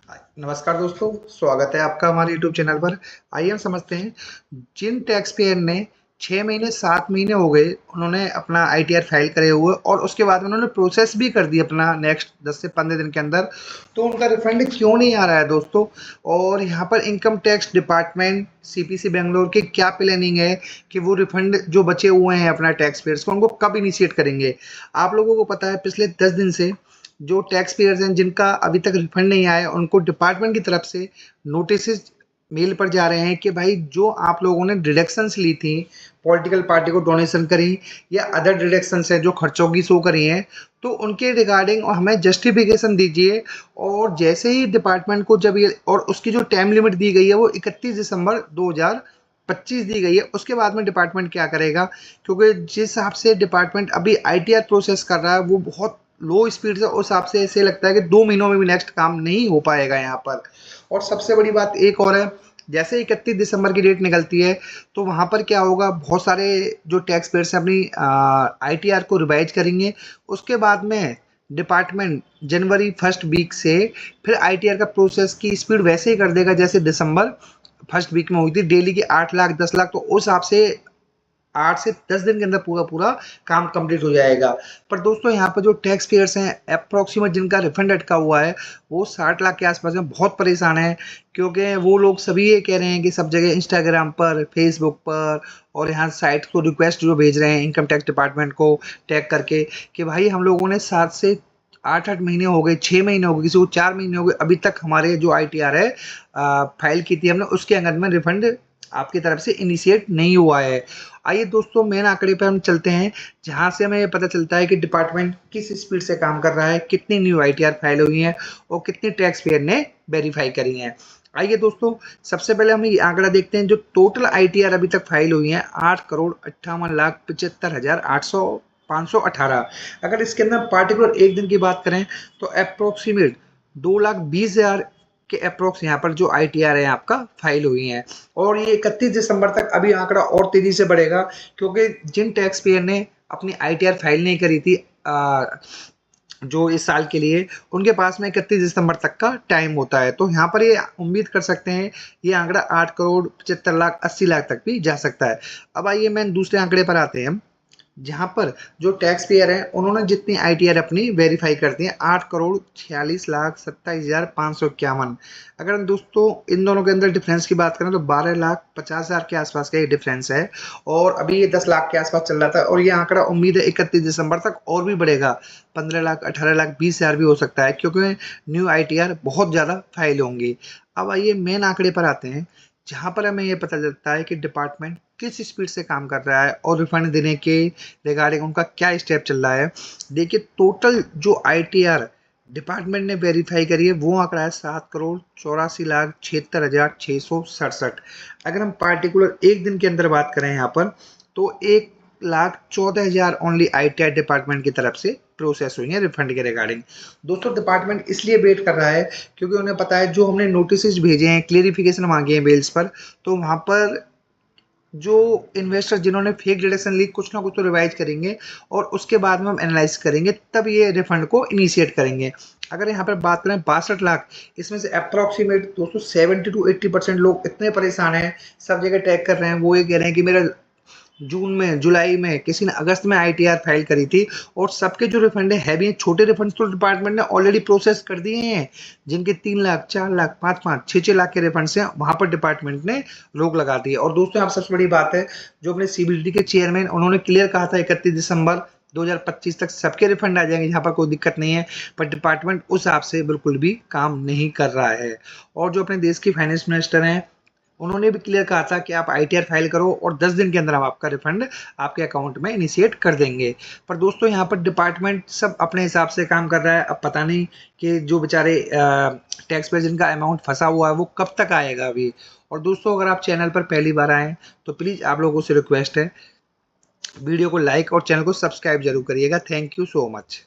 नमस्कार दोस्तों, स्वागत है आपका हमारे यूट्यूब चैनल पर। आइए हम समझते हैं, जिन टैक्स पेयर ने 6 महीने 7 महीने हो गए, उन्होंने अपना आईटीआर फाइल करे हुए और उसके बाद में उन्होंने प्रोसेस भी कर दी अपना नेक्स्ट 10 से 15 दिन के अंदर, तो उनका रिफंड क्यों नहीं आ रहा है दोस्तों? और यहाँ पर income tax department CPC Bangalore की क्या प्लानिंग है कि वो रिफंड जो बचे हुए हैं अपना टैक्स पेयर्स को, उनको कब इनिशिएट करेंगे? आप लोगों को पता है पिछले 10 दिन से जो टैक्स पेयर्स हैं जिनका अभी तक रिफंड नहीं आया, उनको डिपार्टमेंट की तरफ से नोटिसेस मेल पर जा रहे हैं कि भाई जो आप लोगों ने डिडक्शंस ली थी, पॉलिटिकल पार्टी को डोनेशन करी या अदर डिडक्शंस हैं जो खर्चों की शो करी हैं, तो उनके रिगार्डिंग हमें जस्टिफिकेशन दीजिए। और जैसे ही डिपार्टमेंट को जब ये और उसकी जो टाइम लिमिट दी गई है वो 31 दिसंबर 2025 दी गई है, उसके बाद में डिपार्टमेंट क्या करेगा? क्योंकि जिस हिसाब से डिपार्टमेंट अभी आईटीआर प्रोसेस कर रहा है वो बहुत लो स्पीड से, उस हिसाब से ऐसे लगता है कि 2 महीनों में भी नेक्स्ट काम नहीं हो पाएगा यहाँ पर। और सबसे बड़ी बात एक और है, जैसे 31 दिसंबर की डेट निकलती है तो वहाँ पर क्या होगा, बहुत सारे जो टैक्स पेयर्स हैं अपनी आईटीआर को रिवाइज करेंगे। उसके बाद में डिपार्टमेंट जनवरी फर्स्ट वीक से फिर आईटीआर का प्रोसेस की स्पीड वैसे ही कर देगा जैसे दिसंबर फर्स्ट वीक में हुई थी, डेली की 8 लाख 10 लाख, तो उस हिसाब से 8 से 10 दिन के अंदर पूरा पूरा काम कंप्लीट हो जाएगा। पर दोस्तों यहाँ पर जो टैक्स पेयर्स हैं अप्रोक्सीमेट जिनका रिफंड अटका हुआ है वो 60 लाख के आसपास में बहुत परेशान हैं, क्योंकि वो लोग सभी ये कह रहे हैं कि सब जगह इंस्टाग्राम पर, फेसबुक पर और यहाँ साइट को रिक्वेस्ट जो भेज रहे हैं इनकम टैक्स डिपार्टमेंट को टैग करके कि भाई हम लोगों ने 7 से 8-8 महीने हो गए, 6 महीने हो गए, किसी को 4 महीने हो गए, अभी तक हमारे जो आईटीआर है फाइल की थी हमने, उसके अंदर में रिफंड आपकी तरफ से इनिशिएट नहीं हुआ है। आइए दोस्तों मेन आंकड़े पर हम चलते हैं, जहां से हमें ये पता चलता है कि डिपार्टमेंट किस स्पीड से काम कर रहा है, कितनी न्यू आईटीआर फाइल हुई हैं और कितनी टैक्स पेयर ने वेरीफाई करी हैं। आइए दोस्तों, सबसे पहले हम ये आंकड़ा देखते हैं, जो टोटल आईटीआर अभी तक फाइल हुई हैं 8,58,75,800 अगर इसके अंदर पार्टिकुलर एक दिन की बात करें तो अप्रोक्सीमेट 2,20,000 के अप्रोक्स यहाँ पर जो आईटीआर है आपका फाइल हुई हैं। और ये 31 दिसंबर तक अभी आंकड़ा और तेजी से बढ़ेगा, क्योंकि जिन टैक्स पेयर ने अपनी आईटीआर फाइल नहीं करी थी जो इस साल के लिए, उनके पास में 31 दिसंबर तक का टाइम होता है। तो यहाँ पर ये उम्मीद कर सकते हैं ये आंकड़ा 8,75,80,00,000 तक भी जा सकता है। अब आइए मैं दूसरे आंकड़े पर आते हैं हम, जहाँ पर जो टैक्स पेयर हैं उन्होंने जितनी आईटीआर अपनी वेरीफाई कर दी है 8,46,27,551। अगर हम दोस्तों इन दोनों के अंदर डिफरेंस की बात करें तो 12,50,000 के आसपास का ये डिफरेंस है, और अभी ये 10 लाख के आसपास चल रहा था, और ये आंकड़ा उम्मीद है 31 दिसंबर तक और भी बढ़ेगा, 15 लाख 18 लाख 20,000 भी हो सकता है, क्योंकि न्यू आईटीआर बहुत ज़्यादा फाइल होंगी। अब आइए मेन आंकड़े पर आते हैं, जहाँ पर हमें ये पता चलता है कि डिपार्टमेंट किस स्पीड से काम कर रहा है और रिफंड देने के रिगार्डिंग उनका क्या स्टेप चल रहा है। देखिए टोटल जो आईटीआर डिपार्टमेंट ने वेरीफाई करी है वो आंकड़ा है 7,84,76,667। अगर हम पार्टिकुलर एक दिन के अंदर बात करें यहाँ पर तो 1,14,000 ओनली आईटीआर डिपार्टमेंट की तरफ से प्रोसेस हुई है रिफंड के रिगार्डिंग। दोस्तों डिपार्टमेंट इसलिए वेट कर रहा है क्योंकि उन्हें पता है जो हमने नोटिस भेजे हैं, क्लेरिफिकेशन मांगे हैं मेल्स पर, तो वहाँ पर जो इन्वेस्टर जिन्होंने फेक डिडक्शन ली कुछ ना कुछ तो रिवाइज करेंगे और उसके बाद में हम एनालाइज करेंगे, तब ये रिफंड को इनिशिएट करेंगे। अगर यहाँ पर बात करें 62 लाख, इसमें से अप्रॉक्सीमेट दोस्तों 70 to 80% लोग इतने परेशान हैं, सब जगह टैग कर रहे हैं, वो ये कह रहे हैं कि मेरा जून में, जुलाई में, किसी ने अगस्त में आईटीआर फाइल करी थी, और सबके जो रिफंड है भी हैं, छोटे रिफंड्स तो डिपार्टमेंट ने ऑलरेडी प्रोसेस कर दिए हैं, जिनके 3 लाख 4 लाख 5-5 6-6 लाख के रिफंड्स हैं वहां पर डिपार्टमेंट ने रोक लगा दी है। और दोस्तों यहाँ सबसे बड़ी बात है, जो अपने सीबीडी के चेयरमैन उन्होंने क्लियर कहा था 31 दिसंबर 2025 तक सबके रिफंड आ जाएंगे, यहाँ पर कोई दिक्कत नहीं है, पर डिपार्टमेंट उस हिसाब से बिल्कुल भी काम नहीं कर रहा है। और जो अपने देश की फाइनेंस मिनिस्टर हैं उन्होंने भी क्लियर कहा था कि आप आईटीआर फाइल करो और 10 दिन के अंदर हम आपका रिफंड आपके अकाउंट में इनिशिएट कर देंगे। पर दोस्तों यहाँ पर डिपार्टमेंट सब अपने हिसाब से काम कर रहा है, अब पता नहीं कि जो बेचारे टैक्स पेयर जिनका अमाउंट फंसा हुआ है वो कब तक आएगा अभी। और दोस्तों अगर आप चैनल पर पहली बार आए तो प्लीज़ आप लोगों से रिक्वेस्ट है, वीडियो को लाइक और चैनल को सब्सक्राइब जरूर करिएगा। Thank you so much.